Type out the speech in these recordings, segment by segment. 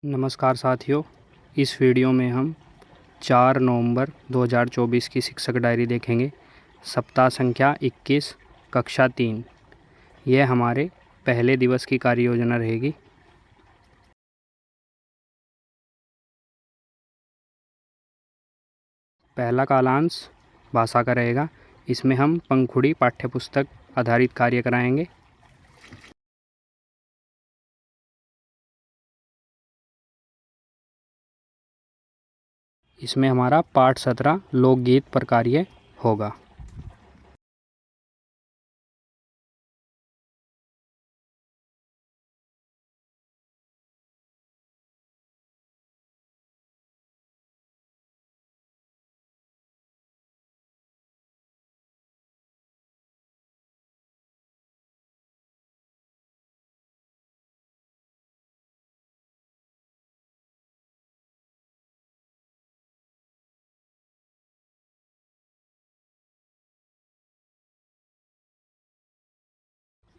नमस्कार साथियों, इस वीडियो में हम 4 नवंबर 2024 की शिक्षक डायरी देखेंगे। सप्ताह संख्या 21, कक्षा 3। यह हमारे पहले दिवस की कार्य योजना रहेगी। पहला कालांश भाषा का रहेगा। इसमें हम पंखुड़ी पाठ्यपुस्तक आधारित कार्य कराएंगे। इसमें हमारा पाठ 17 लोकगीत पर कार्य होगा।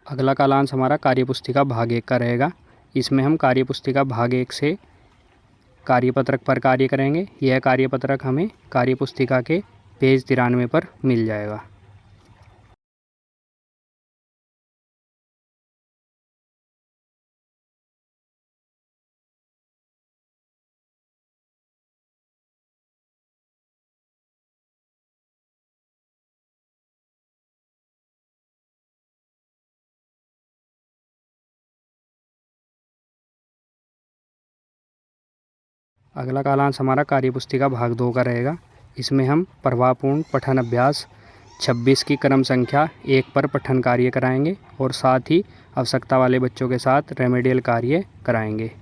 अगला कालांश हमारा कार्यपुस्तिका भाग 1 का रहेगा। इसमें हम कार्यपुस्तिका भाग 1 से कार्यपत्रक पर कार्य करेंगे। यह कार्यपत्रक हमें कार्यपुस्तिका के पेज 93 पर मिल जाएगा। अगला कालांश हमारा कार्यपुस्तिका भाग 2 का रहेगा। इसमें हम प्रभावपूर्ण पठन अभ्यास 26 की क्रम संख्या 1 पर पठन कार्य कराएंगे और साथ ही आवश्यकता वाले बच्चों के साथ रेमेडियल कार्य कराएंगे।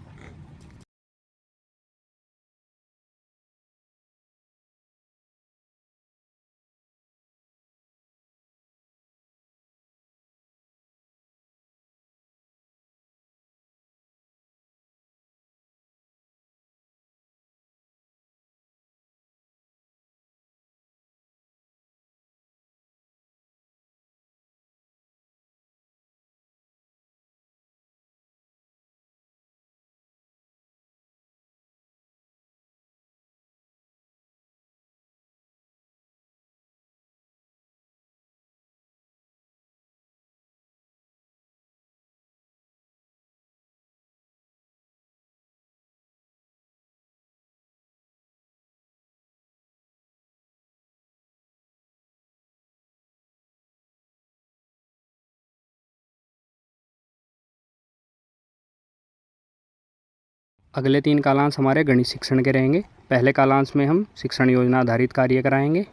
अगले 3 कालांश हमारे गणित शिक्षण के रहेंगे। पहले कालांश में हम शिक्षण योजना आधारित कार्य कराएंगे।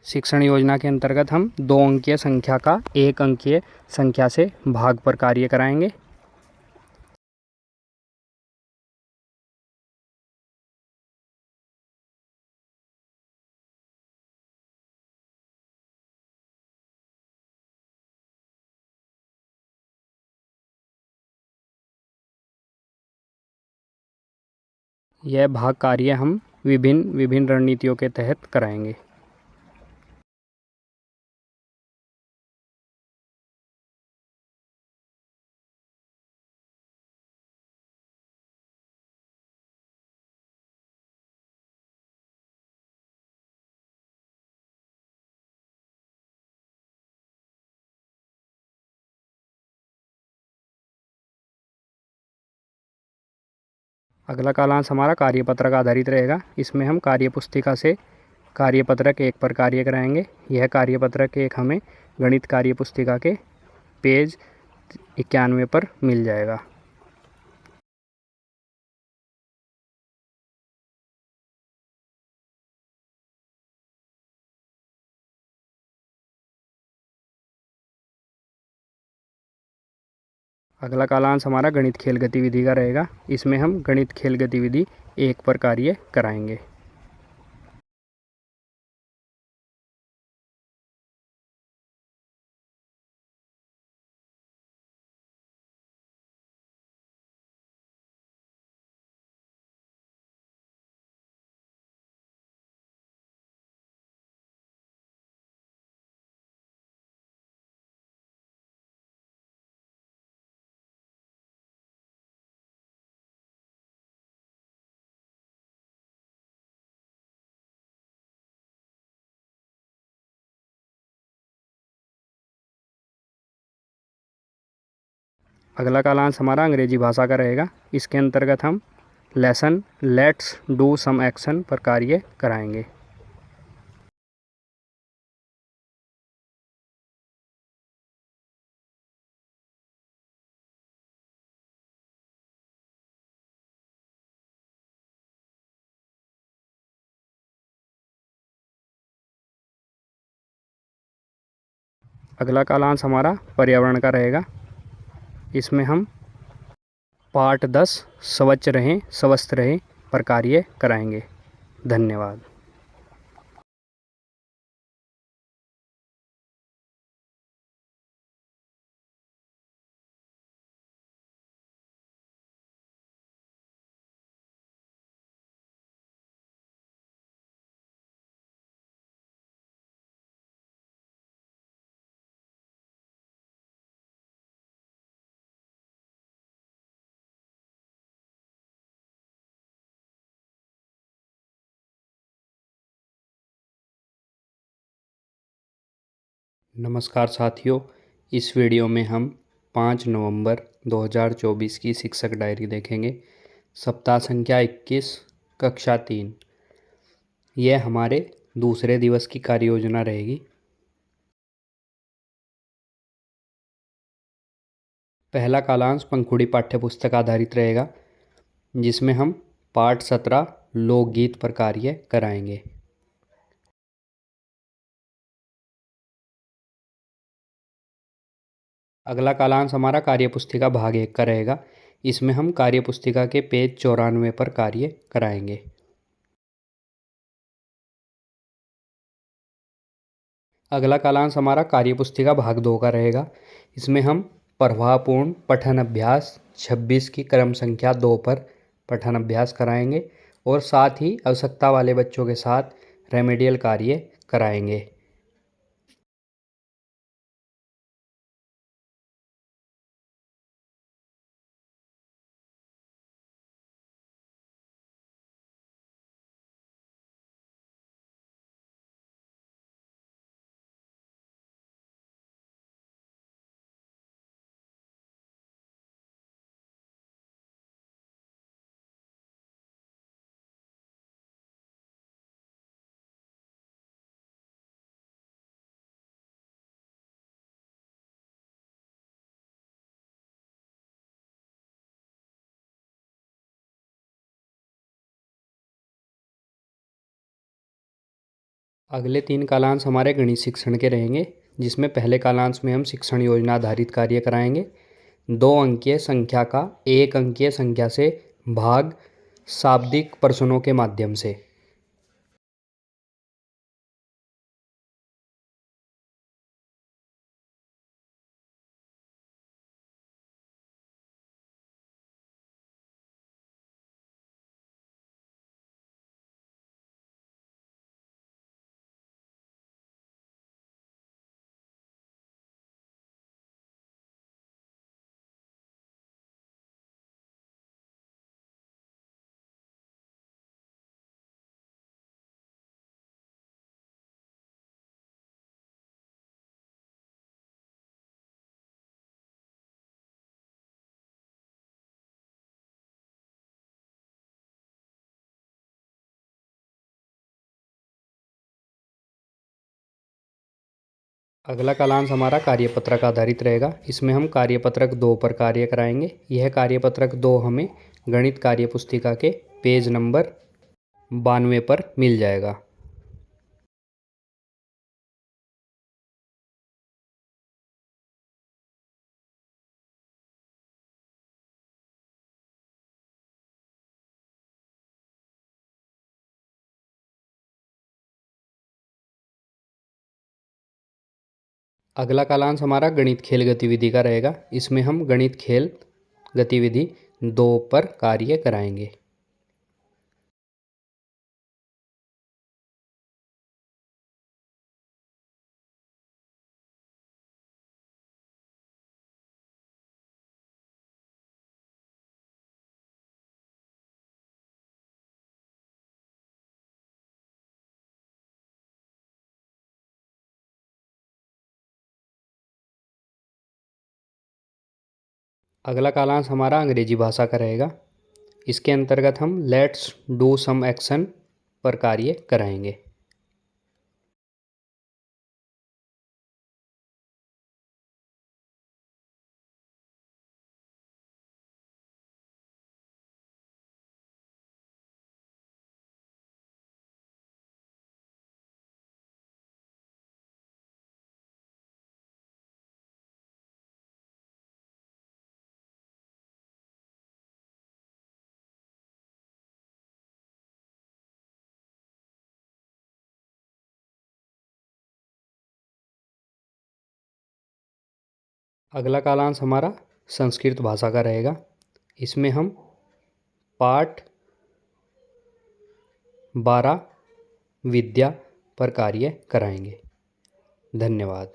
शिक्षण योजना के अंतर्गत हम 2 अंकीय संख्या का 1 अंकीय संख्या से भाग पर कार्य कराएंगे। यह भाग कार्य हम विभिन्न रणनीतियों के तहत कराएंगे। अगला कालांश हमारा कार्यपत्रक आधारित रहेगा। इसमें हम कार्यपुस्तिका से कार्यपत्रक 1 पर कार्य कराएंगे। यह कार्यपत्रक 1 हमें गणित कार्यपुस्तिका के पेज 91 पर मिल जाएगा। अगला कालांश हमारा गणित खेल गतिविधि का रहेगा। इसमें हम गणित खेल गतिविधि 1 पर कार्य कराएंगे। अगला कालांश हमारा अंग्रेजी भाषा का रहेगा। इसके अंतर्गत हम lesson let's do some action पर कार्य कराएंगे। अगला कालांश हमारा पर्यावरण का रहेगा। इसमें हम पाठ 10 स्वच्छ रहें स्वस्थ रहें पर कार्य कराएंगे। धन्यवाद। नमस्कार साथियों, इस वीडियो में हम 5 नवंबर 2024 की शिक्षक डायरी देखेंगे। सप्ताह संख्या 21, कक्षा 3। यह हमारे दूसरे दिवस की कार्य योजना रहेगी। पहला कालांश पंखुड़ी पाठ्यपुस्तक आधारित रहेगा, जिसमें हम पाठ 17 लोकगीत पर कार्य कराएंगे। अगला कालांश हमारा कार्यपुस्तिका भाग 1 का रहेगा। इसमें हम कार्यपुस्तिका के पेज 94 पर कार्य कराएंगे। अगला कालांश हमारा कार्यपुस्तिका भाग 2 का रहेगा। इसमें हम प्रभावपूर्ण पठन अभ्यास 26 की क्रम संख्या 2 पर पठन अभ्यास कराएंगे और साथ ही आवश्यकता वाले बच्चों के साथ रेमेडियल कार्य कराएंगे। अगले 3 कालांश हमारे गणित शिक्षण के रहेंगे, जिसमें पहले कालांश में हम शिक्षण योजना आधारित कार्य कराएंगे। 2 अंकीय संख्या का 1 अंकीय संख्या से भाग शाब्दिक प्रश्नों के माध्यम से। अगला कालांश हमारा कार्यपत्रक आधारित रहेगा। इसमें हम कार्यपत्रक 2 पर कार्य कराएंगे। यह कार्यपत्रक 2 हमें गणित कार्यपुस्तिका के पेज नंबर 92 पर मिल जाएगा। अगला कालांश हमारा गणित खेल गतिविधि का रहेगा। इसमें हम गणित खेल गतिविधि 2 पर कार्य कराएंगे। अगला कालांश हमारा अंग्रेजी भाषा का रहेगा। इसके अंतर्गत हम लेट्स डू सम एक्शन पर कार्य कराएंगे। अगला कालांश हमारा संस्कृत भाषा का रहेगा। इसमें हम पाठ 12 विद्या पर कार्य कराएंगे। धन्यवाद।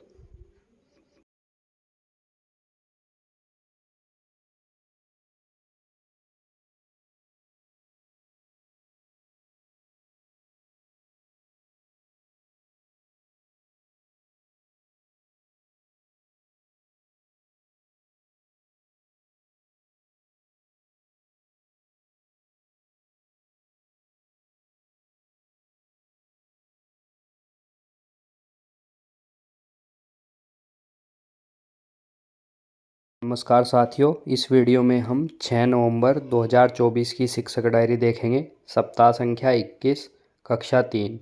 नमस्कार साथियों, इस वीडियो में हम 6 नवंबर 2024 की शिक्षक डायरी देखेंगे। सप्ताह संख्या 21, कक्षा 3।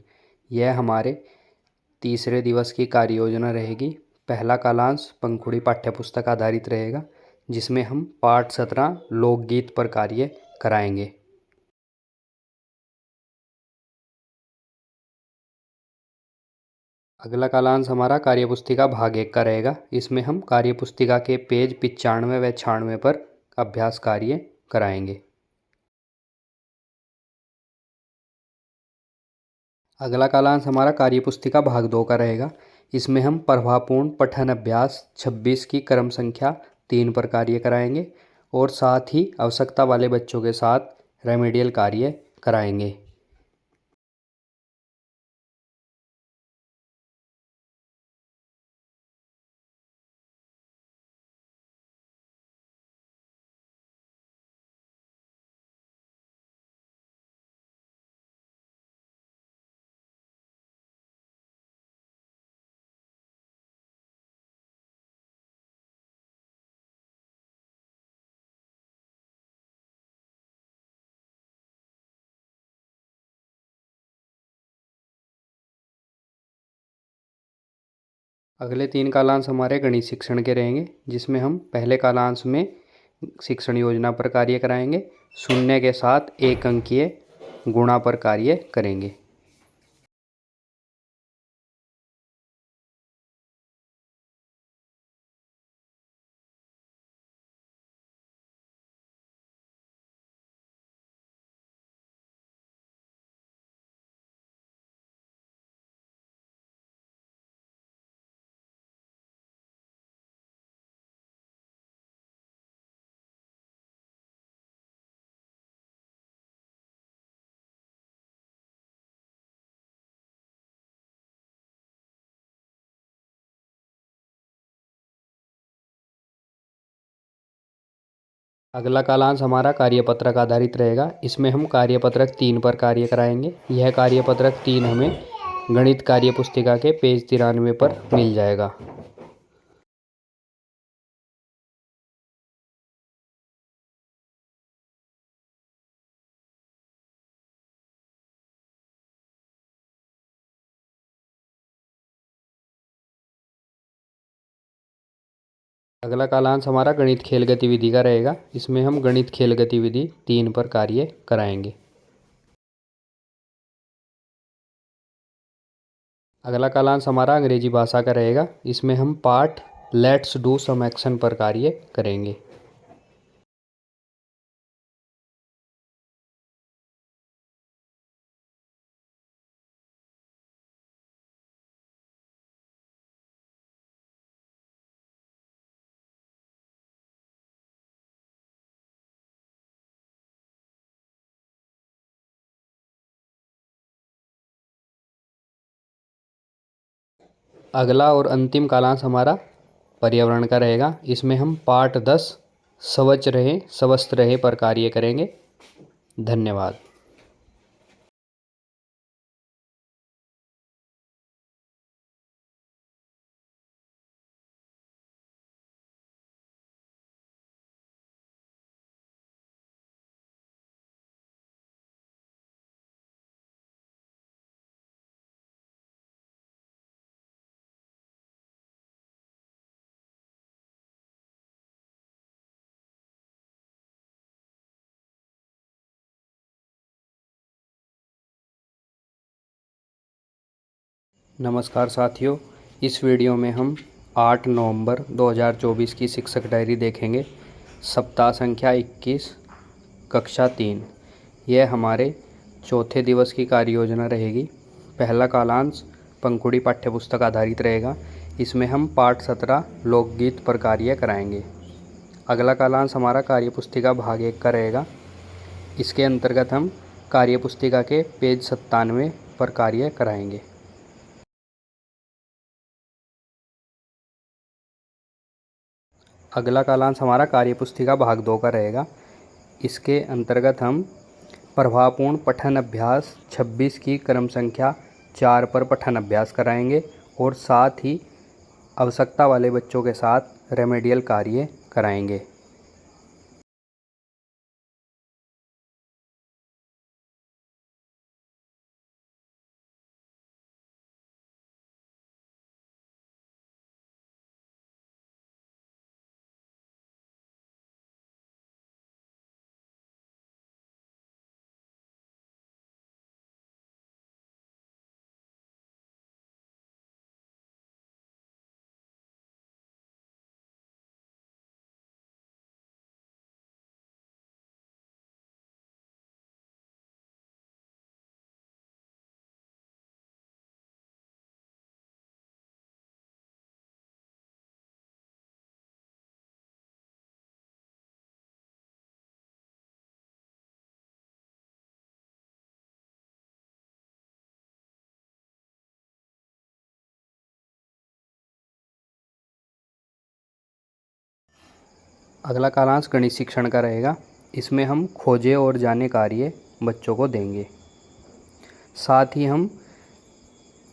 यह हमारे तीसरे दिवस की कार्य योजना रहेगी। पहला कालांश पंखुड़ी पाठ्यपुस्तक आधारित रहेगा, जिसमें हम पाठ 17 लोकगीत पर कार्य कराएंगे। अगला कालांश हमारा कार्यपुस्तिका भाग 1 का रहेगा। इसमें हम कार्यपुस्तिका के पेज 95 व 96 पर अभ्यास कार्य कराएंगे। अगला कालांश हमारा कार्यपुस्तिका भाग 2 का रहेगा। इसमें हम प्रभावपूर्ण पठन अभ्यास 26 की क्रम संख्या 3 पर कार्य कराएंगे और साथ ही आवश्यकता वाले बच्चों के साथ रेमेडियल कार्य कराएंगे। अगले 3 कालांश हमारे गणित शिक्षण के रहेंगे, जिसमें हम पहले कालांश में शिक्षण योजना पर कार्य कराएंगे। शून्य के साथ एक अंकीय गुणा पर कार्य करेंगे। अगला कालांश हमारा कार्यपत्रक आधारित रहेगा। इसमें हम कार्यपत्रक 3 पर कार्य कराएंगे। यह कार्यपत्रक 3 हमें गणित कार्य पुस्तिका के पेज 93 पर मिल जाएगा। अगला कालांश हमारा गणित खेल गतिविधि का रहेगा। इसमें हम गणित खेल गतिविधि 3 पर कार्य कराएंगे। अगला कालांश हमारा अंग्रेजी भाषा का रहेगा। इसमें हम पाठ लेट्स डू सम एक्शन पर कार्य करेंगे। अगला और अंतिम कालांश हमारा पर्यावरण का रहेगा। इसमें हम पाठ 10 स्वच्छ रहे, स्वस्थ रहे पर कार्य करेंगे। धन्यवाद। नमस्कार साथियों, इस वीडियो में हम 8 नवंबर 2024 की शिक्षक डायरी देखेंगे। सप्ताह संख्या 21, कक्षा 3। यह हमारे चौथे दिवस की कार्य योजना रहेगी। पहला कालांश पंखुड़ी पाठ्यपुस्तक आधारित रहेगा। इसमें हम पाठ 17 लोकगीत पर कार्य कराएंगे। अगला कालांश हमारा कार्यपुस्तिका भाग 1 का रहेगा। इसके अंतर्गत हम कार्यपुस्तिका के पेज 97 पर कार्य कराएंगे। अगला कालांश हमारा कार्यपुस्तिका भाग 2 का रहेगा। इसके अंतर्गत हम प्रभावपूर्ण पठन अभ्यास 26 की क्रम संख्या 4 पर पठन अभ्यास कराएंगे और साथ ही आवश्यकता वाले बच्चों के साथ रेमेडियल कार्य कराएंगे। अगला कालांश गणित शिक्षण का रहेगा। इसमें हम खोजे और जाने कार्य बच्चों को देंगे। साथ ही हम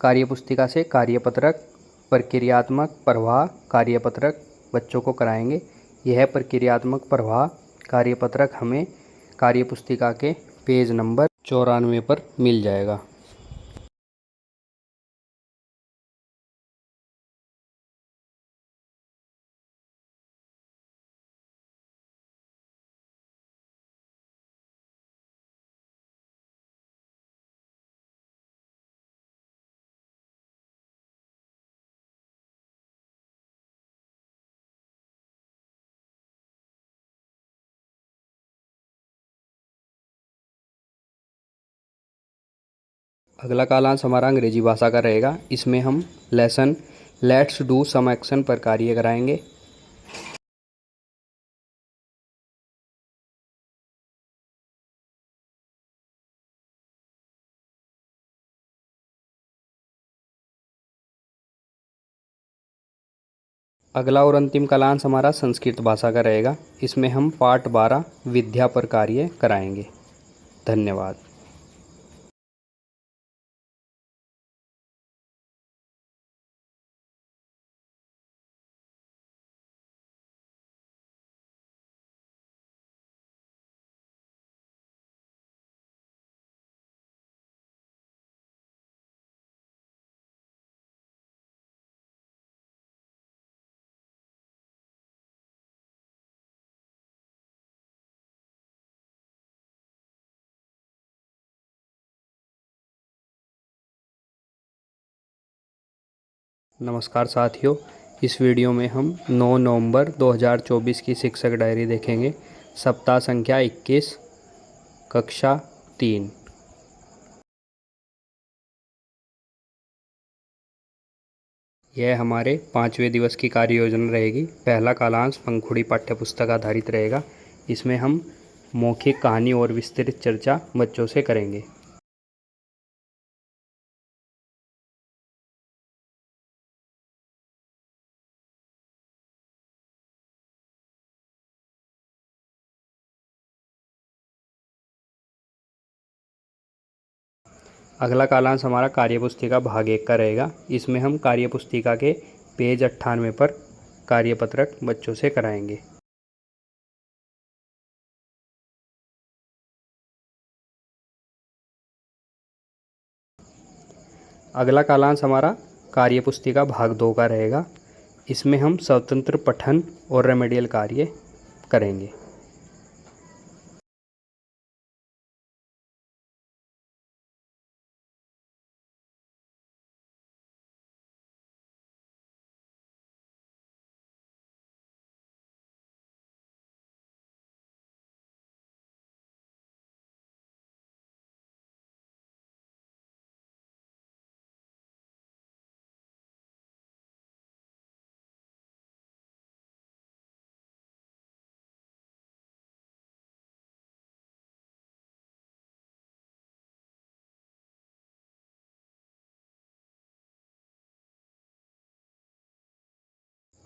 कार्यपुस्तिका से कार्यपत्रक, प्रक्रियात्मक प्रवाह कार्यपत्रक बच्चों को कराएंगे। यह प्रक्रियात्मक प्रवाह कार्यपत्रक हमें कार्यपुस्तिका के पेज नंबर 94 पर मिल जाएगा। अगला कालांश हमारा अंग्रेजी भाषा का रहेगा। इसमें हम lesson let's do some action पर कार्य कराएंगे। अगला और अंतिम कालांश हमारा संस्कृत भाषा का रहेगा। इसमें हम पाठ 12 विद्या पर कार्य कराएंगे। धन्यवाद। नमस्कार साथियों, इस वीडियो में हम 9 नवंबर 2024 की शिक्षक डायरी देखेंगे। सप्ताह संख्या 21, कक्षा 3। यह हमारे 5वें दिवस की कार्य योजना रहेगी। पहला कालांश पंखुड़ी पाठ्यपुस्तक आधारित रहेगा। इसमें हम मौखिक कहानी और विस्तृत चर्चा बच्चों से करेंगे। अगला कालांश हमारा कार्यपुस्तिका भाग 1 का रहेगा। इसमें हम कार्यपुस्तिका के पेज 98 पर कार्यपत्रक बच्चों से कराएंगे। अगला कालांश हमारा कार्यपुस्तिका भाग 2 का रहेगा। इसमें हम स्वतंत्र पठन और रेमेडियल कार्य करेंगे।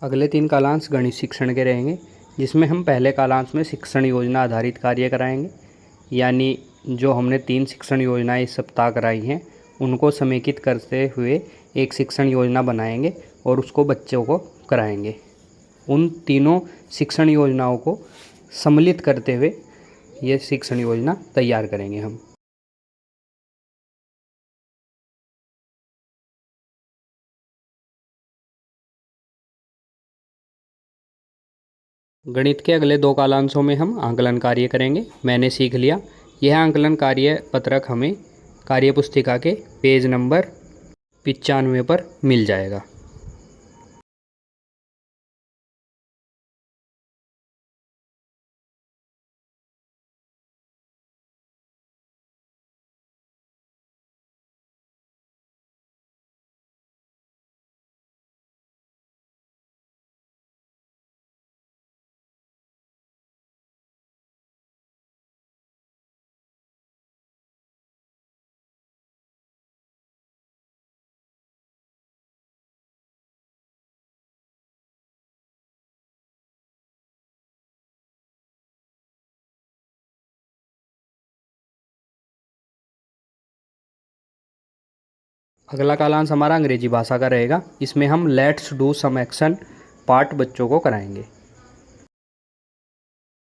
अगले 3 कालांश गणित शिक्षण के रहेंगे, जिसमें हम पहले कालांश में शिक्षण योजना आधारित कार्य कराएंगे। यानी जो हमने 3 शिक्षण योजनाएं इस सप्ताह कराई हैं उनको समेकित करते हुए एक शिक्षण योजना बनाएंगे और उसको बच्चों को कराएंगे। उन तीनों शिक्षण योजनाओं को सम्मिलित करते हुए ये शिक्षण योजना तैयार करेंगे हम। गणित के अगले 2 कालांशों में हम आंकलन कार्य करेंगे। मैंने सीख लिया। यह आंकलन कार्य पत्रक हमें कार्यपुस्तिका के पेज नंबर 95 पर मिल जाएगा। अगला कालांश हमारा अंग्रेजी भाषा का रहेगा। इसमें हम let's do some action part बच्चों को कराएंगे।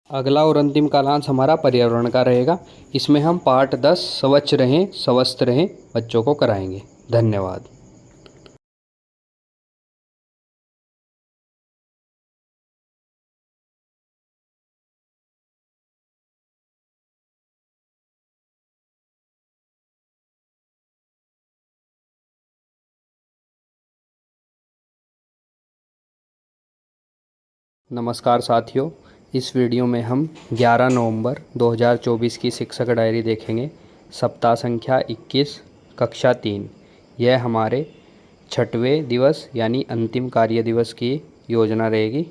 अगला और अंतिम कालांश हमारा पर्यावरण का रहेगा। इसमें हम पार्ट 10 स्वच्छ रहें स्वस्थ रहें बच्चों को कराएंगे। धन्यवाद। नमस्कार साथियों, इस वीडियो में हम 11 नवंबर 2024 की शिक्षक डायरी देखेंगे। सप्ताह संख्या 21 कक्षा 3। यह हमारे 6वें दिवस यानी अंतिम कार्य दिवस की योजना रहेगी।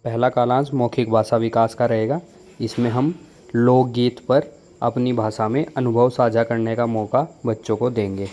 पहला कालांश मौखिक भाषा विकास का रहेगा। इसमें हम लोकगीत पर अपनी भाषा में अनुभव साझा करने का मौका बच्चों को देंगे।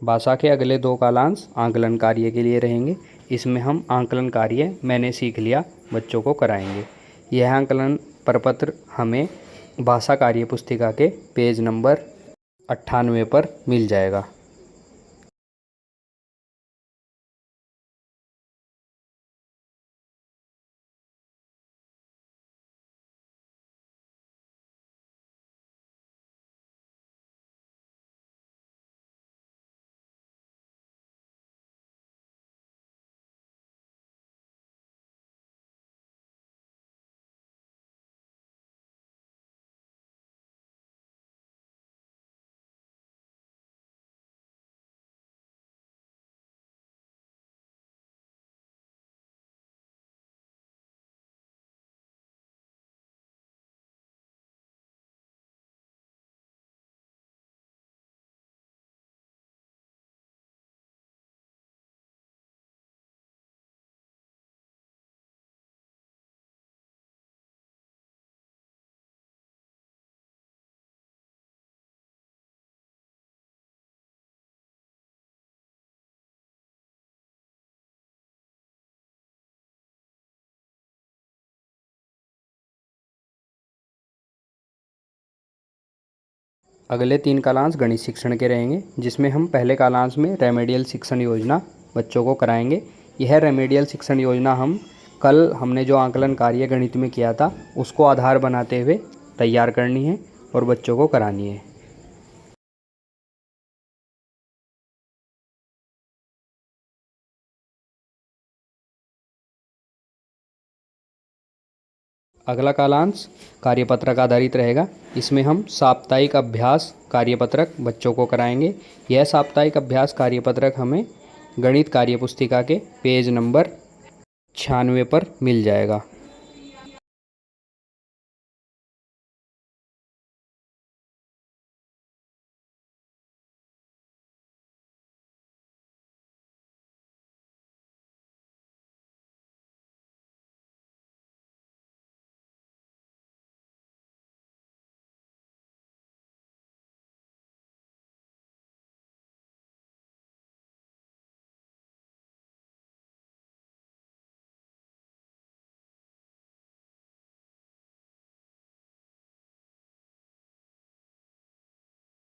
भाषा के अगले 2 कालांश आंकलन कार्य के लिए रहेंगे। इसमें हम आंकलन कार्य मैंने सीख लिया बच्चों को कराएंगे। यह आंकलन प्रपत्र हमें भाषा कार्य पुस्तिका के पेज नंबर 98 पर मिल जाएगा। अगले 3 कालांश गणित शिक्षण के रहेंगे, जिसमें हम पहले कालांश में रेमेडियल शिक्षण योजना बच्चों को कराएंगे। यह रेमेडियल शिक्षण योजना कल हमने जो आकलन कार्य गणित में किया था उसको आधार बनाते हुए तैयार करनी है और बच्चों को करानी है। अगला कालांश कार्यपत्रक आधारित रहेगा। इसमें हम साप्ताहिक अभ्यास कार्यपत्रक बच्चों को कराएंगे। यह साप्ताहिक अभ्यास कार्यपत्रक हमें गणित कार्यपुस्तिका के पेज नंबर 96 पर मिल जाएगा।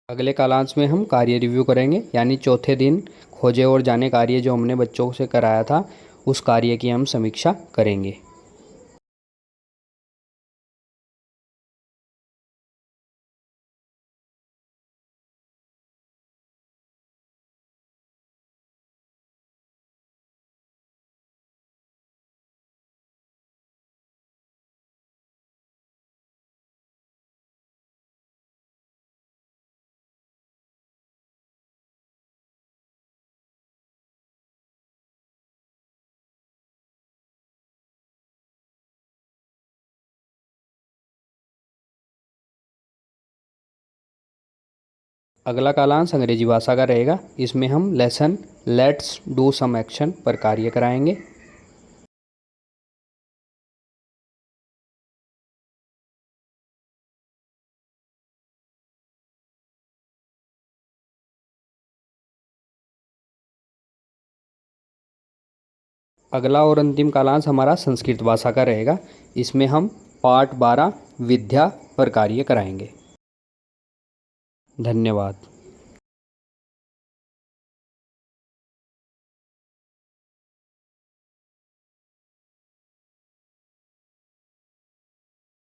अगले कालांश में हम कार्य रिव्यू करेंगे, यानी चौथे दिन खोजे और जाने कार्य जो हमने बच्चों से कराया था उस कार्य की हम समीक्षा करेंगे। अगला कालांश अंग्रेजी भाषा का रहेगा। इसमें हम lesson let's do some action पर कार्य कराएंगे। अगला और अंतिम कालांश हमारा संस्कृत भाषा का रहेगा। इसमें हम पाठ 12 विद्या पर कार्य कराएंगे। धन्यवाद।